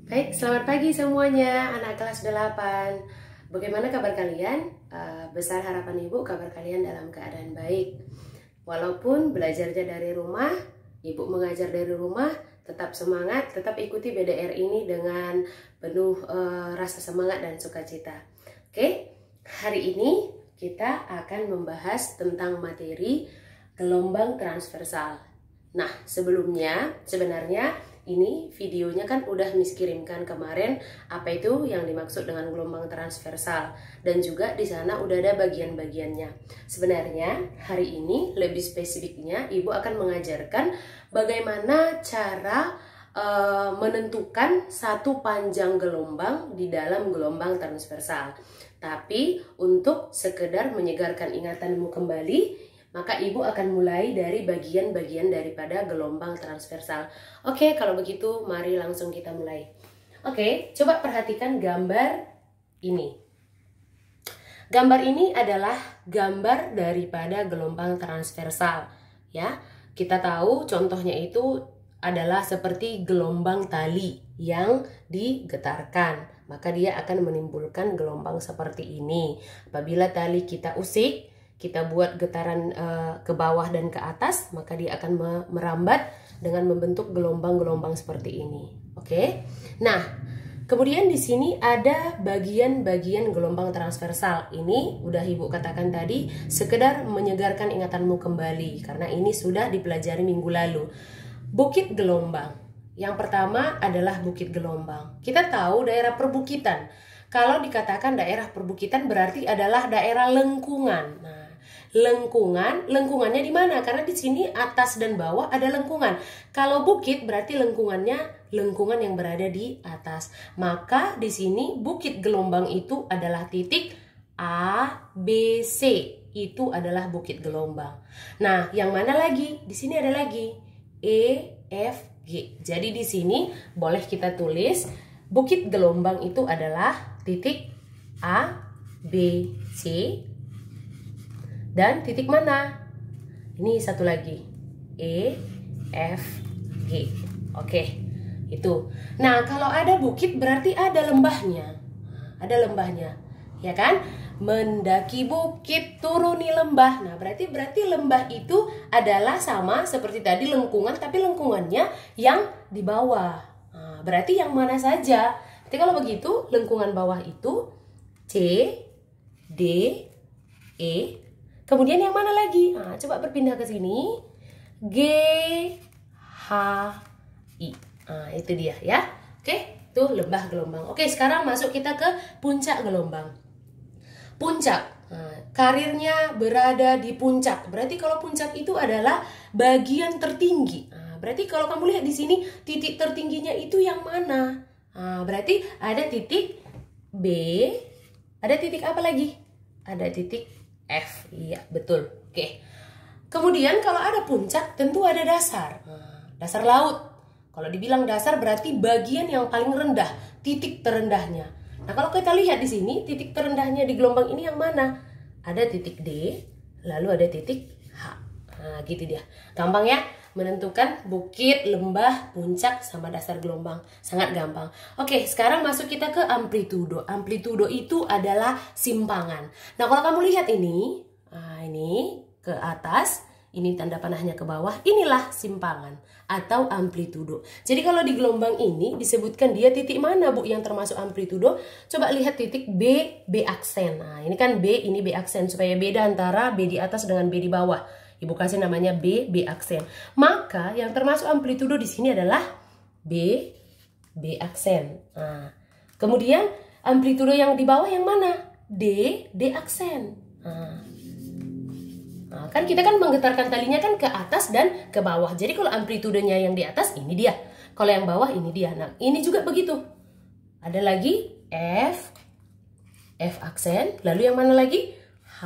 Baik, selamat pagi semuanya anak kelas 8. Bagaimana kabar kalian? Besar harapan Ibu kabar kalian dalam keadaan baik. Walaupun belajarnya dari rumah, Ibu mengajar dari rumah, tetap semangat, tetap ikuti BDR ini dengan penuh rasa semangat dan sukacita. Oke, hari ini kita akan membahas tentang materi gelombang transversal. Nah, sebelumnya sebenarnya ini videonya kan udah Miss kirimkan kemarin apa itu yang dimaksud dengan gelombang transversal, dan juga di sana udah ada bagian-bagiannya. Sebenarnya hari ini lebih spesifiknya Ibu akan mengajarkan bagaimana cara menentukan satu panjang gelombang di dalam gelombang transversal. Tapi untuk sekedar menyegarkan ingatanmu kembali, maka Ibu akan mulai dari bagian-bagian daripada gelombang transversal. Oke, kalau begitu mari langsung kita mulai. Oke, coba perhatikan gambar ini. Gambar ini adalah gambar daripada gelombang transversal. Ya, kita tahu contohnya itu adalah seperti gelombang tali yang digetarkan. Maka dia akan menimbulkan gelombang seperti ini. Apabila tali kita usik, kita buat getaran ke bawah dan ke atas, maka dia akan merambat dengan membentuk gelombang-gelombang seperti ini. Oke. Nah, kemudian di sini ada bagian-bagian gelombang transversal. Ini udah Ibu katakan tadi, sekedar menyegarkan ingatanmu kembali karena ini sudah dipelajari minggu lalu. Bukit gelombang. Yang pertama adalah bukit gelombang. Kita tahu daerah perbukitan. Kalau dikatakan daerah perbukitan berarti adalah daerah lengkungan. Nah, lengkungannya di mana? Karena di sini atas dan bawah ada lengkungan. Kalau bukit berarti lengkungannya lengkungan yang berada di atas. Maka di sini bukit gelombang itu adalah titik A, B, C. Itu adalah bukit gelombang. Nah, yang mana lagi? Di sini ada lagi E, F, G. Jadi di sini boleh kita tulis bukit gelombang itu adalah titik A, B, C. Dan titik mana? Ini satu lagi. E, F, G. Oke, itu. Nah, kalau ada bukit berarti ada lembahnya. Ada lembahnya. Ya kan? Mendaki bukit, turuni lembah. Nah, berarti lembah itu adalah sama seperti tadi lengkungan, tapi lengkungannya yang di bawah. Nah, berarti yang mana saja? Jadi kalau begitu, lengkungan bawah itu C, D, E. Kemudian yang mana lagi? Nah, coba berpindah ke sini. G, H, I. Nah, itu dia ya. Oke, tuh lembah gelombang. Oke, sekarang masuk kita ke puncak gelombang. Puncak. Nah, karirnya berada di puncak. Berarti kalau puncak itu adalah bagian tertinggi. Nah, berarti kalau kamu lihat di sini titik tertingginya itu yang mana? Nah, berarti ada titik B, ada titik apa lagi? Ada titik F. Iya, betul. Oke. Kemudian kalau ada puncak tentu ada dasar. Nah, dasar laut. Kalau dibilang dasar berarti bagian yang paling rendah, titik terendahnya. Nah, kalau kita lihat di sini titik terendahnya di gelombang ini yang mana? Ada titik D, lalu ada titik H. Nah, gitu dia. Gampang ya menentukan bukit, lembah, puncak sama dasar gelombang. Sangat gampang. Oke, sekarang masuk kita ke amplitudo. Amplitudo itu adalah simpangan. Nah, kalau kamu lihat ini, nah ini ke atas, ini tanda panahnya ke bawah, inilah simpangan atau amplitudo. Jadi kalau di gelombang ini disebutkan dia titik mana, Bu, yang termasuk amplitudo? Coba lihat titik B, B aksen. Nah, ini kan B, ini B aksen, supaya beda antara B di atas dengan B di bawah. Ibu kasih namanya B, B aksen. Maka yang termasuk amplitudo di sini adalah B, B aksen. Nah, kemudian amplitudo yang di bawah yang mana? D, D aksen. Nah, kan kita kan menggetarkan talinya kan ke atas dan ke bawah. Jadi kalau amplitudonya yang di atas ini dia. Kalau yang bawah ini dia. Nah, ini juga begitu. Ada lagi F, F aksen. Lalu yang mana lagi? H,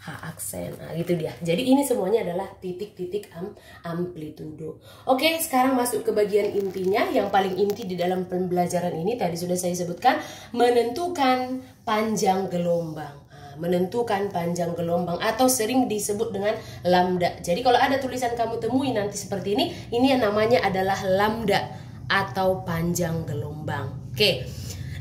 H aksen. Nah, gitu dia. Jadi ini semuanya adalah titik-titik amplitudo. Oke, sekarang masuk ke bagian intinya. Yang paling inti di dalam pembelajaran ini tadi sudah saya sebutkan, menentukan panjang gelombang. Menentukan panjang gelombang atau sering disebut dengan lambda. Jadi kalau ada tulisan kamu temui nanti seperti ini yang namanya adalah lambda atau panjang gelombang. Oke.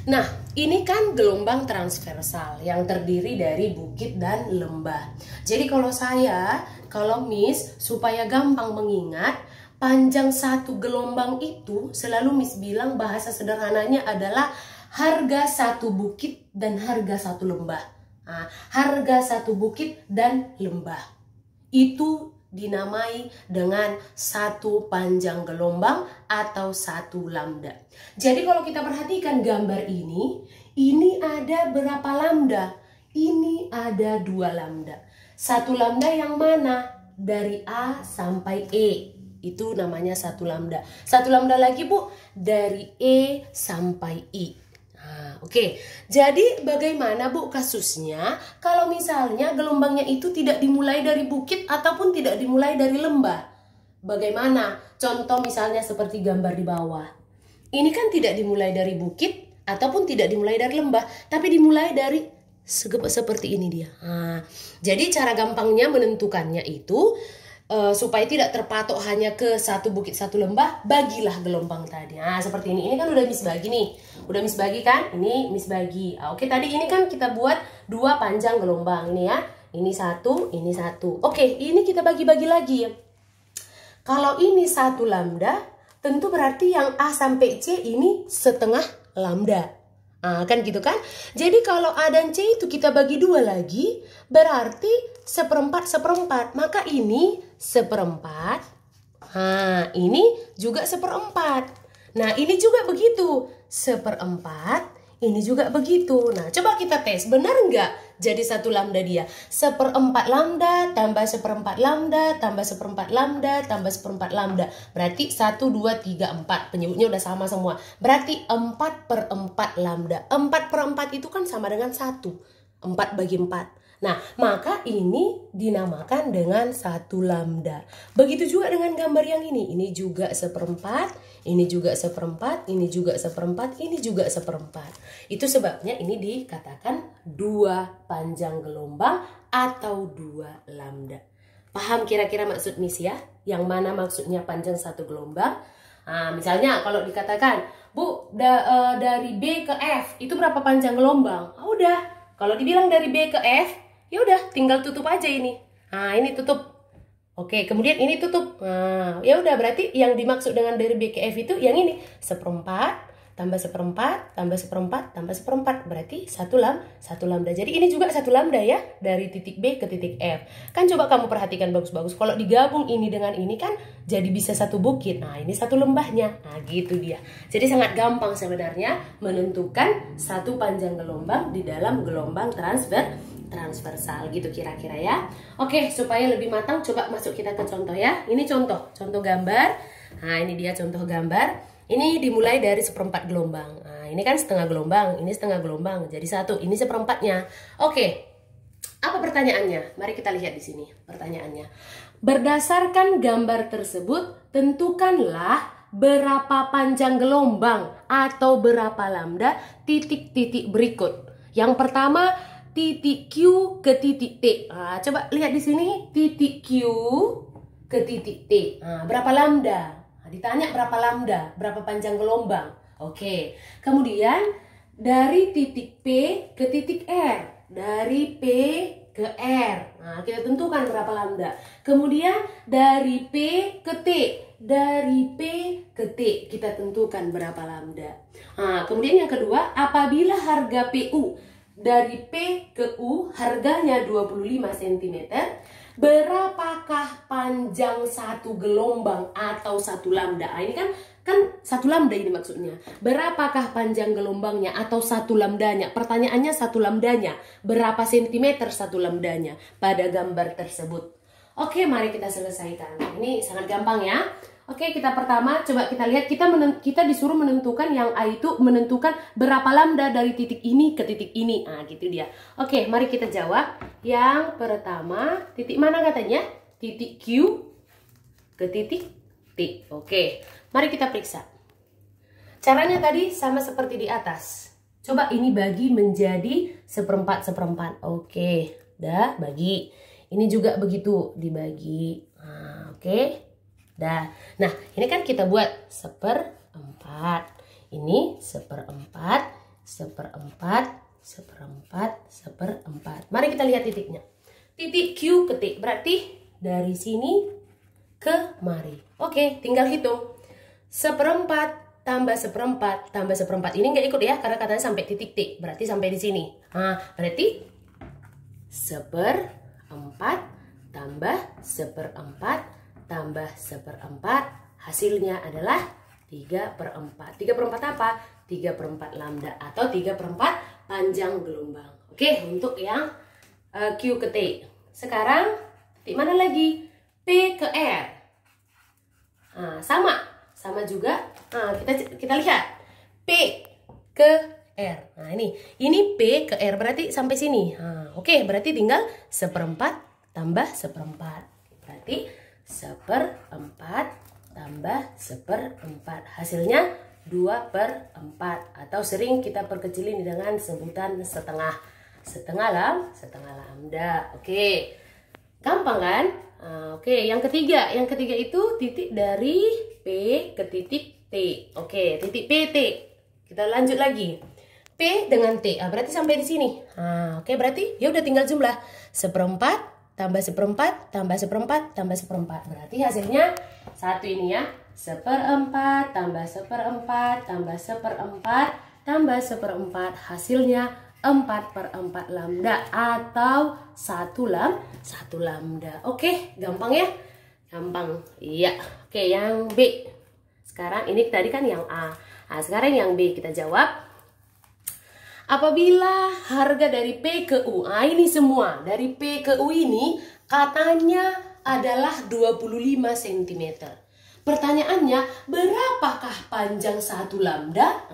Nah, ini kan gelombang transversal yang terdiri dari bukit dan lembah. Jadi kalau Miss supaya gampang mengingat, panjang satu gelombang itu selalu Miss bilang bahasa sederhananya adalah harga satu bukit dan harga satu lembah. Nah, harga satu bukit dan lembah itu dinamai dengan satu panjang gelombang atau satu lambda. Jadi kalau kita perhatikan gambar ini ada berapa lambda? Ini ada 2 lambda. Satu lambda yang mana? Dari A sampai E. Itu namanya satu lambda. Satu lambda lagi Bu, dari E sampai I. Oke, jadi bagaimana Bu kasusnya kalau misalnya gelombangnya itu tidak dimulai dari bukit ataupun tidak dimulai dari lembah? Bagaimana? Contoh misalnya seperti gambar di bawah. Ini kan tidak dimulai dari bukit ataupun tidak dimulai dari lembah, tapi dimulai dari seperti ini dia. Jadi cara gampangnya menentukannya itu supaya tidak terpatok hanya ke satu bukit satu lembah, bagilah gelombang tadi. Nah, seperti ini. Ini kan udah Miss bagi nih. Udah Miss bagi kan? Ini Miss bagi. Oke, tadi ini kan kita buat 2 panjang gelombang ini ya. Ini satu, ini satu. Oke, ini kita bagi-bagi lagi ya. Kalau ini satu lambda, tentu berarti yang A sampai C ini setengah lambda. Kan gitu kan? Jadi kalau A dan C itu kita bagi 2 lagi, berarti seperempat. Maka ini seperempat. Ini juga seperempat. Nah, ini juga begitu. Seperempat, ini juga begitu. Nah, coba kita tes. Benar nggak jadi satu lambda dia? Seperempat lambda, tambah seperempat lambda, tambah seperempat lambda, tambah seperempat lambda. Berarti 1, 2, 3, 4. Penyebutnya udah sama semua. Berarti 4/4 lambda. 4/4 itu kan sama dengan 1. 4 bagi 4. Nah, maka ini dinamakan dengan satu lambda. Begitu juga dengan gambar yang ini. Ini juga seperempat, ini juga seperempat, ini juga seperempat, ini juga seperempat. Itu sebabnya ini dikatakan 2 panjang gelombang atau 2 lambda. Paham kira-kira maksud Miss ya? Yang mana maksudnya panjang satu gelombang? Misalnya kalau dikatakan, Bu, dari B ke F, itu berapa panjang gelombang? Udah, kalau dibilang dari B ke F, ya udah tinggal tutup aja ini. Ini tutup. Oke, kemudian ini tutup. Ya udah berarti yang dimaksud dengan dari B ke F itu yang ini. Seperempat, tambah seperempat, tambah seperempat, tambah seperempat. Berarti satu lambda. Jadi ini juga satu lambda ya. Dari titik B ke titik F. Kan coba kamu perhatikan bagus-bagus. Kalau digabung ini dengan ini kan jadi bisa satu bukit. Nah, ini satu lembahnya. Nah, gitu dia. Jadi sangat gampang sebenarnya menentukan satu panjang gelombang di dalam gelombang transversal gitu kira-kira ya. Oke, supaya lebih matang coba masuk kita ke contoh ya. Ini contoh gambar. Nah, ini dia contoh gambar. Ini dimulai dari seperempat gelombang. Nah, ini kan setengah gelombang, ini setengah gelombang. Jadi satu, ini seperempatnya. Oke. Apa pertanyaannya? Mari kita lihat di sini pertanyaannya. Berdasarkan gambar tersebut, tentukanlah berapa panjang gelombang atau berapa lambda titik-titik berikut. Yang pertama, titik Q ke titik T. Coba lihat di sini, titik Q ke titik T. Berapa lambda? Ditanya berapa lambda, berapa panjang gelombang. Oke. Kemudian dari titik P ke titik R. Dari P ke R. Kita tentukan berapa lambda. Kemudian dari P ke T. Dari P ke T kita tentukan berapa lambda. Kemudian yang kedua, apabila harga PU dari P ke U harganya 25 cm, berapakah panjang satu gelombang atau satu lambda? Ini kan satu lambda ini maksudnya. Berapakah panjang gelombangnya atau satu lambdanya? Pertanyaannya satu lambdanya. Berapa sentimeter satu lambdanya pada gambar tersebut? Oke, mari kita selesaikan. Ini sangat gampang ya. Oke, kita pertama coba kita lihat, kita disuruh menentukan yang A itu menentukan berapa lambda dari titik ini ke titik ini. Gitu dia. Oke, mari kita jawab. Yang pertama, titik mana katanya? Titik Q ke titik T. Oke, mari kita periksa. Caranya tadi sama seperti di atas. Coba ini bagi menjadi seperempat. Oke, dah bagi. Ini juga begitu dibagi. Oke. Nah, ini kan kita buat seperempat. Ini seperempat, seperempat, seperempat, seperempat. Mari kita lihat titiknya. Titik Q ketik, berarti dari sini ke mari. Oke, tinggal hitung. Seperempat tambah seperempat tambah seperempat. Ini nggak ikut ya, karena katanya sampai titik T. Berarti sampai di sini. Nah, berarti seperempat tambah seperempat tambah seperempat. Hasilnya adalah 3/4. 3/4 apa? 3/4 lambda atau 3/4 panjang gelombang. Oke, untuk yang Q ke T. Sekarang titik mana lagi? P ke R. Nah, sama juga. Nah, kita lihat P ke R. Nah, ini P ke R berarti sampai sini. Nah, oke, berarti tinggal seperempat tambah seperempat. Berarti seperempat tambah seperempat. Hasilnya 2/4 atau sering kita perkecilin dengan sebutan setengah. Setengah lambda. Oke. Gampang kan? Oke, yang ketiga itu titik dari P ke titik T. Oke, titik PT. Kita lanjut lagi. P dengan T. Berarti sampai di sini. Oke, berarti ya udah tinggal jumlah seperempat tambah seperempat tambah seperempat tambah seperempat. Berarti hasilnya satu ini ya. Seperempat tambah seperempat tambah seperempat tambah seperempat. Hasilnya 4/4 lambda atau 1 lambda. Oke, gampang ya? Gampang. Iya. Oke, yang B. Sekarang ini tadi kan yang A. Nah, sekarang yang B kita jawab. Apabila harga dari P ke U, ini semua dari P ke U ini katanya adalah 25 cm. Pertanyaannya, berapakah panjang 1 lambda?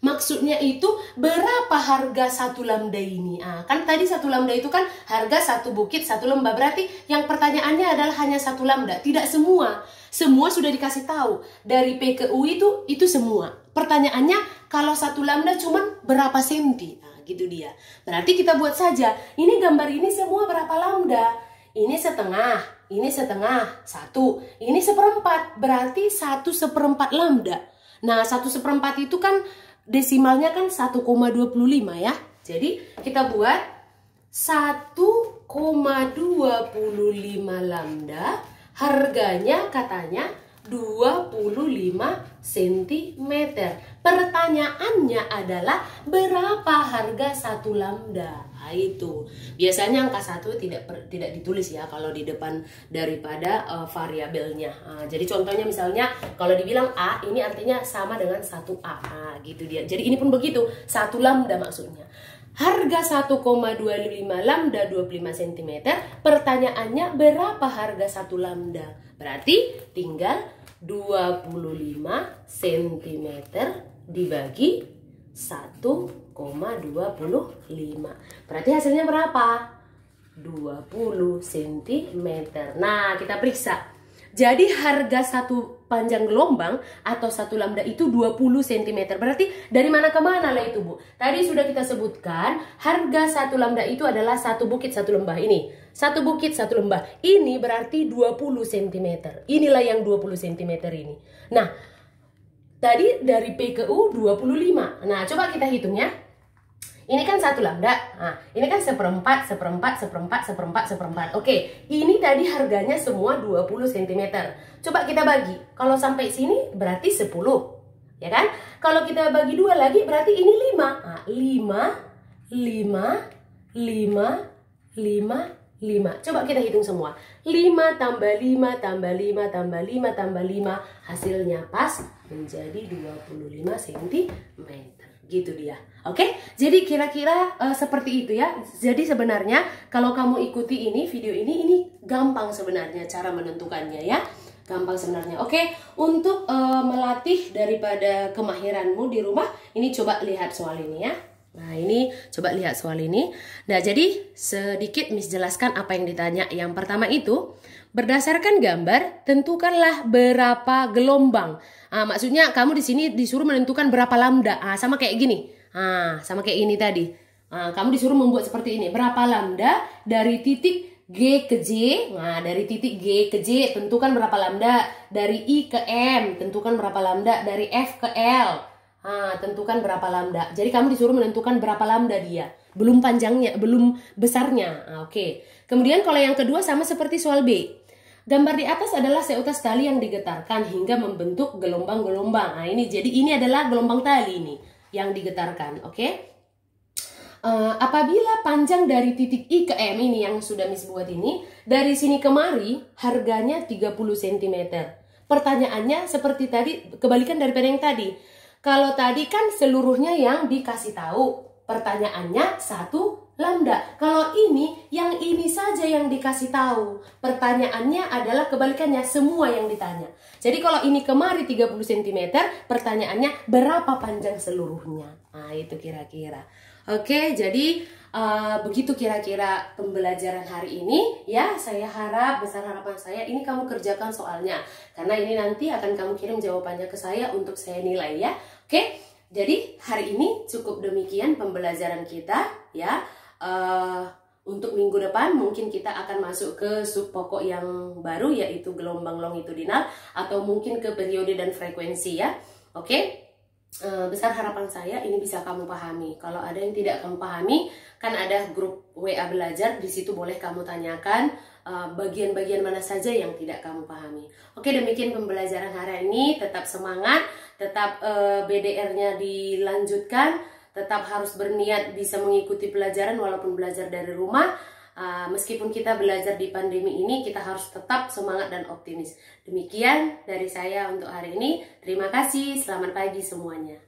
Maksudnya itu berapa harga 1 lambda ini? Kan tadi 1 lambda itu kan harga 1 bukit 1 lembah. Berarti yang pertanyaannya adalah hanya 1 lambda. Tidak semua. Semua sudah dikasih tahu. Dari P ke U itu semua. Pertanyaannya kalau 1 lambda cuman berapa senti? Gitu dia. Berarti kita buat saja. Ini gambar ini semua berapa lambda? Ini setengah. Ini setengah. 1. Ini seperempat. Berarti 1/4 lambda. Nah, 1/4 itu kan desimalnya kan 1,25 ya. Jadi kita buat 1,25 lambda. Harganya katanya 25 cm. Pertanyaannya adalah berapa harga 1 lambda? Itu biasanya angka 1 tidak ditulis ya kalau di depan daripada variabelnya. Jadi contohnya misalnya kalau dibilang A, ini artinya sama dengan 1A. Gitu dia. Jadi ini pun begitu, 1 lambda maksudnya. Harga 1,25 lambda 25 cm. Pertanyaannya berapa harga 1 lambda? Berarti tinggal 25 cm dibagi 1,25. Berarti hasilnya berapa? 20 cm. Nah, kita periksa. Jadi harga 1 panjang gelombang atau 1 lambda itu 20 cm. Berarti dari mana ke mana lah itu, Bu? Tadi sudah kita sebutkan harga 1 lambda itu adalah 1 bukit 1 lembah ini. 1 bukit 1 lembah. Ini berarti 20 cm. Inilah yang 20 cm ini. Nah, tadi dari P ke U 25. Nah, coba kita hitung ya. Ini kan 1 lambda. Nah, ini kan seperempat. Oke, ini tadi harganya semua 20 cm. Coba kita bagi. Kalau sampai sini berarti 10. Ya kan? Kalau kita bagi 2 lagi berarti ini 5. Nah, 5. Coba kita hitung semua. 5 tambah 5 tambah 5 tambah 5 tambah 5. Hasilnya pas menjadi 25 cm. Gitu dia. Oke, jadi kira-kira seperti itu ya. Jadi sebenarnya kalau kamu ikuti ini video ini gampang sebenarnya cara menentukannya ya. Gampang sebenarnya. Oke, untuk melatih daripada kemahiranmu di rumah, ini coba lihat soal ini ya. Nah, ini coba lihat soal ini. Nah, jadi sedikit Miss jelaskan apa yang ditanya. Yang pertama itu, berdasarkan gambar, tentukanlah berapa gelombang. Maksudnya kamu di sini disuruh menentukan berapa lambda. Sama kayak gini. Sama kayak ini tadi. Kamu disuruh membuat seperti ini. Berapa lambda dari titik G ke J, nah dari titik G ke J tentukan berapa lambda, dari I ke M tentukan berapa lambda, dari F ke L tentukan berapa lambda. Jadi kamu disuruh menentukan berapa lambda dia, belum panjangnya, belum besarnya. Oke. Kemudian kalau yang kedua sama seperti soal B. Gambar di atas adalah seutas tali yang digetarkan hingga membentuk gelombang-gelombang. Nah ini, jadi ini adalah gelombang tali ini yang digetarkan, oke? Apabila panjang dari titik I ke M ini yang sudah Miss buat ini, dari sini kemari harganya 30 cm. Pertanyaannya seperti tadi, kebalikan daripada yang tadi. Kalau tadi kan seluruhnya yang dikasih tahu, pertanyaannya 1 lambda. Kalau ini, yang ini saja yang dikasih tahu. Pertanyaannya adalah kebalikannya, semua yang ditanya. Jadi kalau ini kemari 30 cm, pertanyaannya berapa panjang seluruhnya. Nah itu kira-kira. Oke, jadi begitu kira-kira pembelajaran hari ini ya. Saya harap, besar harapan saya ini kamu kerjakan soalnya, karena ini nanti akan kamu kirim jawabannya ke saya untuk saya nilai ya. Oke, jadi hari ini cukup demikian pembelajaran kita ya. Untuk minggu depan mungkin kita akan masuk ke sub pokok yang baru, yaitu gelombang longitudinal, atau mungkin ke periode dan frekuensi ya. Oke. Besar harapan saya ini bisa kamu pahami. Kalau ada yang tidak kamu pahami, kan ada grup WA belajar, di situ boleh kamu tanyakan bagian-bagian mana saja yang tidak kamu pahami. Oke, demikian pembelajaran hari ini. Tetap semangat, tetap BDR-nya dilanjutkan, tetap harus berniat bisa mengikuti pelajaran walaupun belajar dari rumah. Meskipun kita belajar di pandemi ini, kita harus tetap semangat dan optimis. Demikian dari saya untuk hari ini. Terima kasih, selamat pagi semuanya.